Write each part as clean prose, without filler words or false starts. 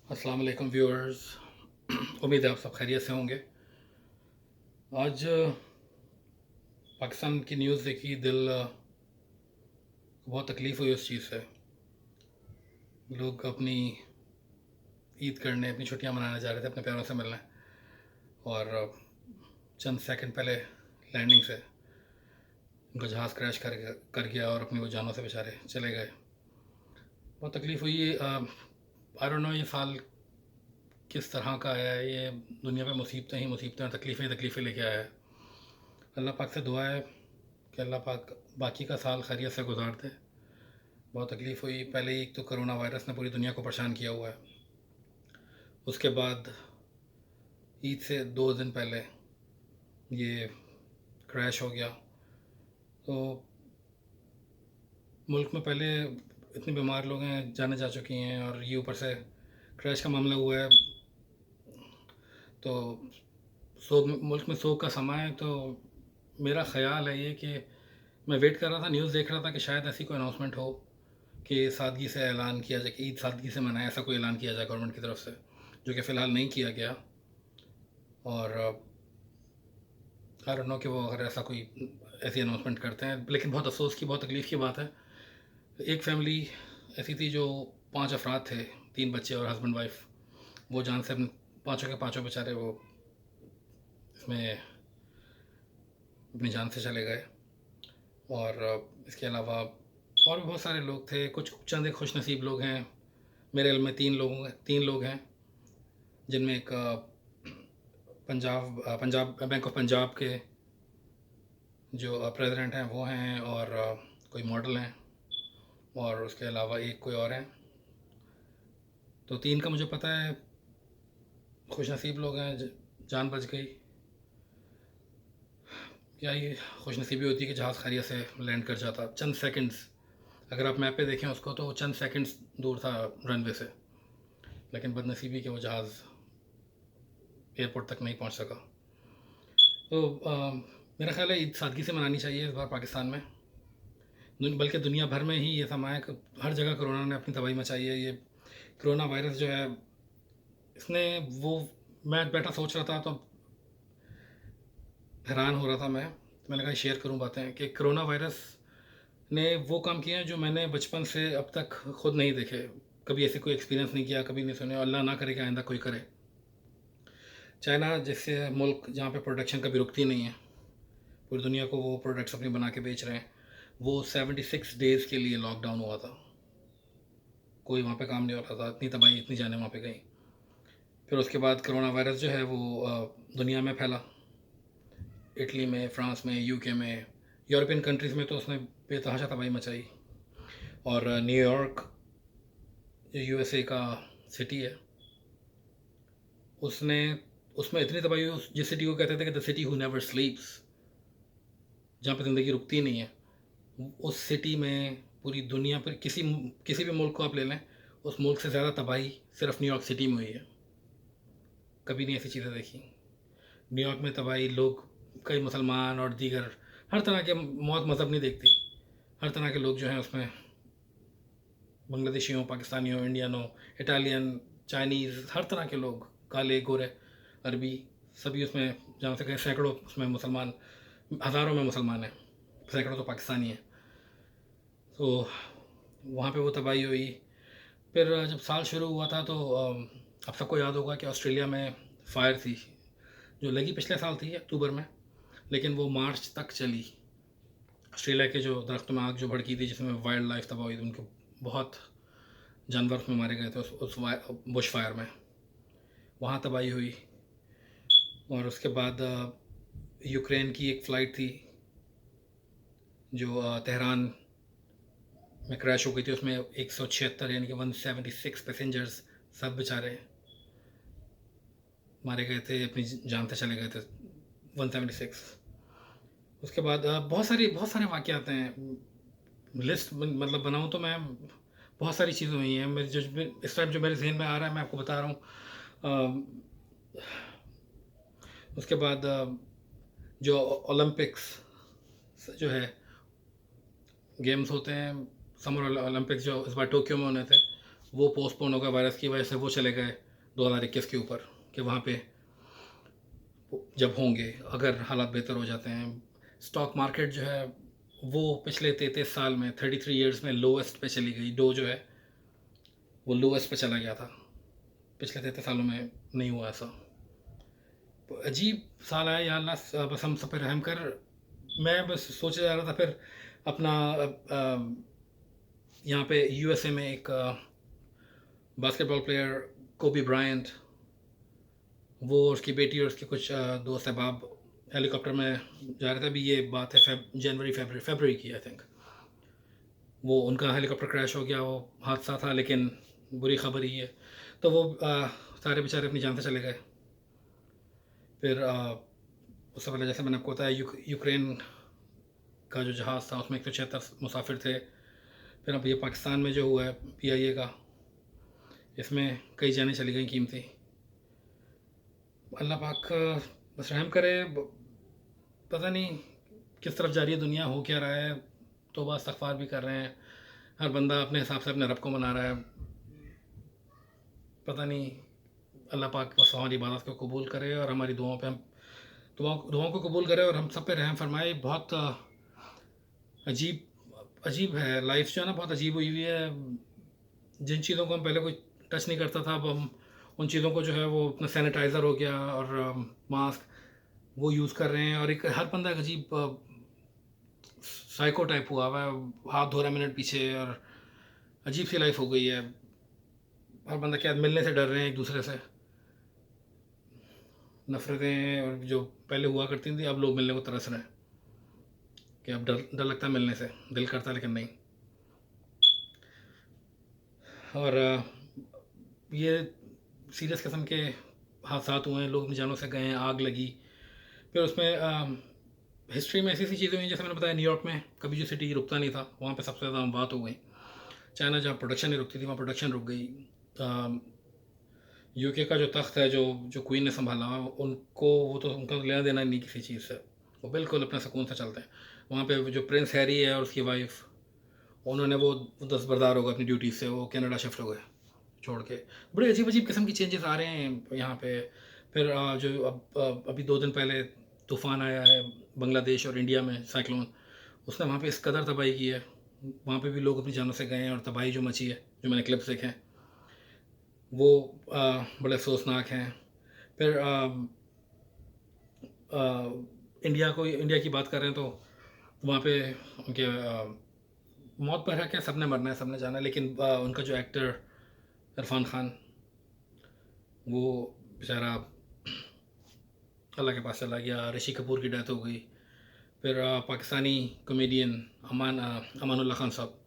अस्सलाम वालेकुम व्यूअर्स। उम्मीद है आप सब खैरियत से होंगे। आज पाकिस्तान की न्यूज़ देखी, दिल बहुत तकलीफ़ हुई उस चीज़ से। लोग अपनी ईद करने, अपनी छुट्टियां मनाने जा रहे थे, अपने प्यारों से मिलने, और चंद सेकंड पहले लैंडिंग से उनका जहाज़ क्रैश कर गया और अपनी वो जानों से बेचारे चले गए। बहुत तकलीफ़ हुई। आई डोंट नो ये साल किस तरह का आया है। ये दुनिया पे मुसीबतें ही मुसीबतें और तकलीफ़ें ही तकलीफ़ें लेके आया है। अल्लाह पाक से दुआ है कि अल्लाह पाक बाकी का साल खैरियत से गुजार दे। बहुत तकलीफ़ हुई। पहले ही एक तो कोरोना वायरस ने पूरी दुनिया को परेशान किया हुआ है। उसके बाद ईद से 2 दिन पहले ये क्रैश हो गया। तो मुल्क में पहले इतने बीमार लोग हैं, जाने जा चुकी हैं, और ये ऊपर से क्रैश का मामला हुआ है। तो सोग मुल्क में सोग का समय है। तो मेरा ख़्याल है ये कि मैं वेट कर रहा था, न्यूज़ देख रहा था कि शायद ऐसी कोई अनाउंसमेंट हो कि सादगी से ऐलान किया जाए कि ईद सादगी से मनाएं, ऐसा कोई ऐलान किया जाए गवर्नमेंट की तरफ से, जो कि फ़िलहाल नहीं किया गया। और आई डोंट नो कि वो अगर ऐसा कोई ऐसी अनाउंसमेंट करते हैं, लेकिन बहुत अफसोस की, बहुत तकलीफ़ की बात है। एक फैमिली ऐसी थी जो 5 अफराद थे, 3 बच्चे और हस्बैंड वाइफ। वो जान से अपने पाँचों के पाँचों बेचारे वो इसमें अपनी जान से चले गए। और इसके अलावा और भी बहुत सारे लोग थे। कुछ चंद एक खुश नसीब लोग हैं। मेरे इल्म में 3 लोग हैं, जिनमें एक पंजाब बैंक ऑफ पंजाब के जो प्रेसिडेंट हैं वो हैं, और कोई मॉडल हैं, और उसके अलावा एक कोई और हैं। तो 3 का मुझे पता है, खुश नसीब लोग हैं, जान बच गई। क्या ये खुश नसीबी होती है कि जहाज़ खैरियत से लैंड कर जाता चंद सेकंड्स। अगर आप मैप पे देखें उसको तो चंद सेकंड्स दूर था रनवे से, लेकिन बदनसीबी कि वो जहाज़ एयरपोर्ट तक नहीं पहुंच सका। तो मेरा ख्याल है ईद सादगी से मनानी चाहिए इस बार पाकिस्तान में, बल्कि दुनिया भर में ही ये समय है कि हर जगह कोरोना ने अपनी तबाही मचाई है। ये कोरोना वायरस जो है, इसने वो, मैं बैठा सोच रहा था तो हैरान हो रहा था मैं, तो मैंने कहा शेयर करूं बातें कि कोरोना वायरस ने वो काम किए हैं जो मैंने बचपन से अब तक खुद नहीं देखे। कभी ऐसे कोई एक्सपीरियंस नहीं किया, कभी नहीं सुने, और अल्लाह ना करे कि आइंदा कोई करे। चाइना जैसे मुल्क जहाँ पे प्रोडक्शन कभी रुकती नहीं है, पूरी दुनिया को वो प्रोडक्ट्स अपनी बना के बेच रहे हैं, वो 76 डेज़ के लिए लॉकडाउन हुआ था। कोई वहाँ पे काम नहीं हो रहा था, इतनी तबाही, इतनी जाने वहाँ पे गई। फिर उसके बाद कोरोना वायरस जो है वो दुनिया में फैला। इटली में, फ्रांस में, यूके में, यूरोपियन कंट्रीज़ में तो उसने बेतहाशा तबाही मचाई। और न्यूयॉर्क जो यूएसए का सिटी है, उसने उसमें इतनी तबाही हुई, जिस सिटी को कहते थे कि द सिटी हु नेवर स्लीप्स, जहाँ पे ज़िंदगी रुकती नहीं है, उस सिटी में पूरी दुनिया पर किसी भी मुल्क को आप ले लें, उस मुल्क से ज़्यादा तबाही सिर्फ न्यूयॉर्क सिटी में हुई है। कभी नहीं ऐसी चीज़ें देखी। न्यूयॉर्क में तबाही, लोग, कई मुसलमान और दीगर, हर तरह के, मौत मज़हब नहीं देखती, हर तरह के लोग जो हैं उसमें, बांग्लादेशी हों, पाकिस्तानी हों, इंडियन हों, इटालियन, चाइनीज़, हर तरह के लोग, काले गोरे, अरबी, सभी उसमें, जहाँ से कहें सैकड़ों उसमें मुसलमान, हज़ारों में मुसलमान हैं, सैकड़ों तो पाकिस्तानी हैं। तो वहाँ पे वो तबाही हुई। फिर जब साल शुरू हुआ था तो आप सबको याद होगा कि ऑस्ट्रेलिया में फायर थी, जो लगी पिछले साल थी अक्टूबर में, लेकिन वो मार्च तक चली। ऑस्ट्रेलिया के जो दरख्तों में आग जो भड़की थी, जिसमें वाइल्ड लाइफ तबाह हुई थी, उनके बहुत जानवर उसमें मारे गए थे उस बुश फायर में, वहाँ तबाही हुई। और उसके बाद यूक्रेन की एक फ़्लाइट थी जो तेहरान में क्रैश हो गई थी। उसमें 176 यानी कि 176 पैसेंजर्स, सब बेचारे मारे गए थे, अपनी जान से चले गए थे, 176। उसके बाद बहुत सारे वाक़यात हैं। लिस्ट मतलब बनाऊँ तो मैं, बहुत सारी चीज़ें हुई हैं। मेरे जो इस टाइम जो मेरे ज़हन में आ रहा है मैं आपको बता रहा हूँ। उसके बाद जो ओलंपिक्स जो है, गेम्स होते हैं, समर ओलंपिक्स जो इस बार टोक्यो में होने थे, वो पोस्टपोन हो गया वायरस की वजह से, वो चले गए 2021 के ऊपर, कि वहाँ पे जब होंगे, अगर हालात बेहतर हो जाते हैं। स्टॉक मार्केट जो है वो पिछले 33 साल में, 33 ईयर्स में लोएस्ट पे चली गई। डो जो है वो लोएस्ट पे चला गया था, पिछले 33 सालों में नहीं हुआ ऐसा। तो अजीब साल आया या अल्लाह बस हम सब पे रहम कर। मैं बस सोचे जा रहा था फिर अपना यहाँ पे यूएसए में एक बास्केटबॉल प्लेयर कोबी ब्रायंट, वो और उसकी बेटी और उसके कुछ दोस्त अहबाब हेलीकॉप्टर में जा रहे थे। अभी ये बात है जनवरी फरवरी की, आई थिंक। वो उनका हेलीकॉप्टर क्रैश हो गया, वो हादसा था, लेकिन बुरी खबर ही है। तो वो सारे बेचारे अपनी जान से चले गए। फिर उससे पहले जैसे मैंने आपको बताया, यूक्रेन का जो जहाज़ था उसमें 176 मुसाफिर थे। फिर अब ये पाकिस्तान में जो हुआ है पीआईए का, इसमें कई जानें चली गई कीमती। अल्लाह पाक बस रहम करे। पता नहीं किस तरफ जा रही है दुनिया, हो क्या रहा है। तौबा इस्तग़फ़ार भी कर रहे हैं, हर बंदा अपने हिसाब से अपने रब को मना रहा है। पता नहीं, अल्लाह पाक बस हमारी इबादत को कबूल करे और हमारी दुआओं पे हम दुआओं को कबूल करे और हम सब पे रहम फरमाए। बहुत अजीब अजीब है लाइफ जो है ना, बहुत अजीब हुई हुई है। जिन चीज़ों को हम पहले कोई टच नहीं करता था, अब हम उन चीज़ों को जो है वो अपना सैनिटाइज़र हो गया और मास्क वो यूज़ कर रहे हैं। और एक हर बंदा एक अजीब साइको टाइप हुआ हुआ है, हाथ धो रहा है मिनट पीछे, और अजीब सी लाइफ हो गई है। हर बंदा क्या मिलने से डर रहे हैं एक दूसरे से। नफ़रतें और जो पहले हुआ करती थी, अब लोग मिलने को तरस रहे हैं कि अब डर डर लगता है मिलने से, दिल करता है लेकिन नहीं। और ये सीरियस किस्म के हादसात हुए हैं, लोग अपनी जानों से गए हैं, आग लगी। फिर उसमें हिस्ट्री में ऐसी ऐसी चीज़ें हुई, जैसे मैंने बताया न्यूयॉर्क में कभी जो सिटी रुकता नहीं था, वहाँ पे सबसे ज़्यादा बात हो गई। चाइना जहाँ प्रोडक्शन नहीं रुकती थी, वहाँ प्रोडक्शन रुक गई। यूके का जो तख्त है, जो जो क्वीन ने संभाला, उनको वो तो उनका लेना देना नहीं किसी चीज़ से, वो बिल्कुल अपने सुकून से चलते हैं। वहाँ पे जो प्रिंस हैरी है और उसकी वाइफ, उन्होंने वो दस्तबरदार हो गए अपनी ड्यूटी से, वो कनाडा शिफ्ट हो गए छोड़ के। बड़े अजीब अजीब किस्म की चेंजेस आ रहे हैं यहाँ पे। फिर जो अभी 2 दिन पहले तूफ़ान आया है बांग्लादेश और इंडिया में, साइक्लोन, उसने वहाँ पे इस कदर तबाही की है। वहाँ पे भी लोग अपनी जानों से गए हैं और तबाही जो मची है, जो मैंने क्लिप्स देखे हैं, वो बड़े अफसोसनाक हैं। फिर इंडिया की बात करें तो वहाँ पे उनके मौत पर है क्या, सबने मरना है, सबने जाना है, लेकिन उनका जो एक्टर इरफान खान, वो बेचारा अल्लाह के पास चला गया। ऋषि कपूर की डेथ हो गई। फिर पाकिस्तानी कॉमेडियन अमानुल्लाह खान साहब,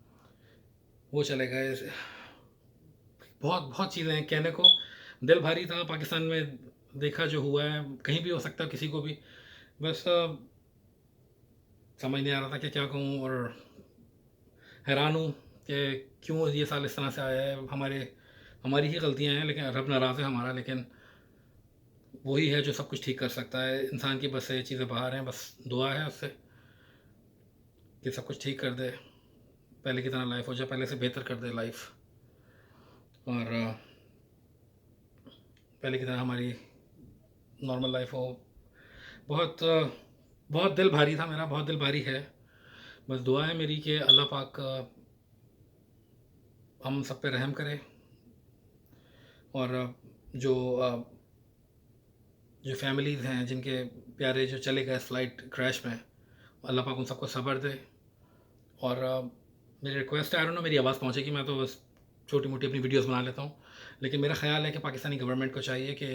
वो चले गए। बहुत बहुत चीज़ें हैं कहने को, दिल भारी था। पाकिस्तान में देखा जो हुआ है, कहीं भी हो सकता है किसी को भी। बस समझ नहीं आ रहा था कि क्या कहूँ, और हैरान हूँ कि क्यों ये साल इस तरह से आया है। हमारी ही गलतियाँ हैं, लेकिन रब नाराज़ है हमारा, लेकिन वही है जो सब कुछ ठीक कर सकता है। इंसान की बस ये चीज़ें बाहर हैं, बस दुआ है उससे कि सब कुछ ठीक कर दे, पहले की तरह लाइफ हो जाए, पहले से बेहतर कर दे लाइफ, और पहले की तरह हमारी नॉर्मल लाइफ हो। बहुत बहुत दिल भारी था मेरा, बहुत दिल भारी है। बस दुआ है मेरी कि अल्लाह पाक हम सब पे रहम करे, और जो जो फैमिलीज़ हैं जिनके प्यारे जो चले गए फ़्लाइट क्रैश में, अल्लाह पाक उन सबको सब्र दे। और मेरी रिक्वेस्ट है, आई डोंट नो मेरी आवाज़ पहुँचेगी, मैं तो बस छोटी मोटी अपनी वीडियोस बना लेता हूँ, लेकिन मेरा ख्याल है कि पाकिस्तानी गवर्नमेंट को चाहिए कि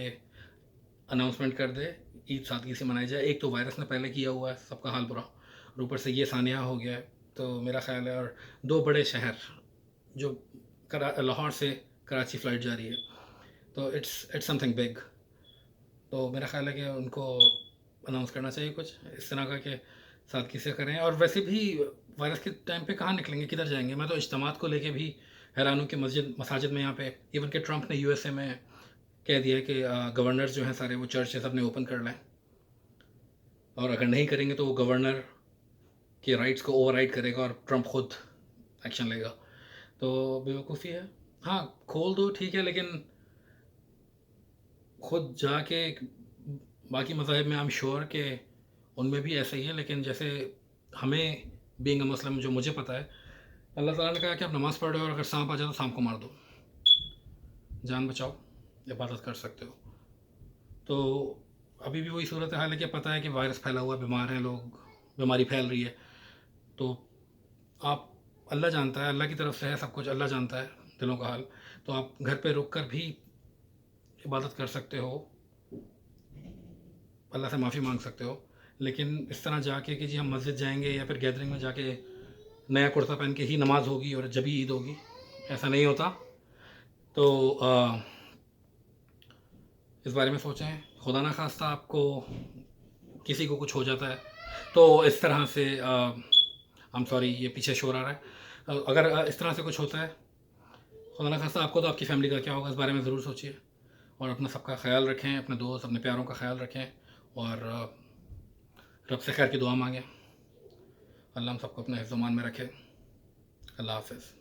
अनाउंसमेंट कर दे, ईद सादगी से मनाई जाए। एक तो वायरस ने पहले किया हुआ है सबका हाल बुरा, और ऊपर से ये सानिया हो गया है, तो मेरा ख्याल है। और 2 बड़े शहर जो लाहौर से कराची फ़्लाइट जा रही है, तो इट्स समथिंग बिग। तो मेरा ख्याल है कि उनको अनाउंस करना चाहिए कुछ इस तरह का कि सादगी से करें। और वैसे भी वायरस के टाइम पे कहाँ निकलेंगे, किधर जाएंगे। मैं तो इज्तिमात को लेके भी हैरान हूँ कि मसाजिद में यहाँ पे इवन के ट्रंप ने यूएसए में कह दिया है कि गवर्नर्स जो हैं सारे, वो चर्चेस अपने ओपन कर लें, और अगर नहीं करेंगे तो वो गवर्नर के राइट्स को ओवरराइड करेगा और ट्रंप खुद एक्शन लेगा। तो बेवकूफ़ी है। हाँ, खोल दो ठीक है, लेकिन खुद जाके बाकी मज़ाहिब में आई एम श्योर कि उनमें भी ऐसा ही है, लेकिन जैसे हमें बीइंग अ मुस्लिम जो मुझे पता है, अल्लाह ताला ने कहा कि आप नमाज़ पढ़ रहे हो और अगर साँप आ जाए तो साँप को मार दो, जान बचाओ, इबादत कर सकते हो। तो अभी भी वही सूरत हाल है कि पता है कि वायरस फैला हुआ है, बीमार हैं लोग, बीमारी फैल रही है, तो आप, अल्लाह जानता है, अल्लाह की तरफ से है सब कुछ, अल्लाह जानता है दिलों का हाल, तो आप घर पे रुक कर भी इबादत कर सकते हो, अल्लाह से माफ़ी मांग सकते हो। लेकिन इस तरह जाके कि जी हम मस्जिद जाएंगे या फिर गैदरिंग में जाके नया कुर्ता पहन के ही नमाज होगी और जब ही ईद होगी, ऐसा नहीं होता। तो इस बारे में सोचें, खुदा ना खास्ता आपको किसी को कुछ हो जाता है तो इस तरह से आई एम सॉरी, ये पीछे शोर आ रहा है। अगर इस तरह से कुछ होता है खुदा ना खास्ता आपको, तो आपकी फैमिली का क्या होगा, इस बारे में ज़रूर सोचिए और अपना सबका ख्याल रखें, अपने दोस्त अपने प्यारों का ख्याल रखें और रब से खैर की दुआ मांगें। अल्लाह हम सबको अपने हिफ्ज़-ओ-मान में रखे। अल्लाह हाफ़िज़।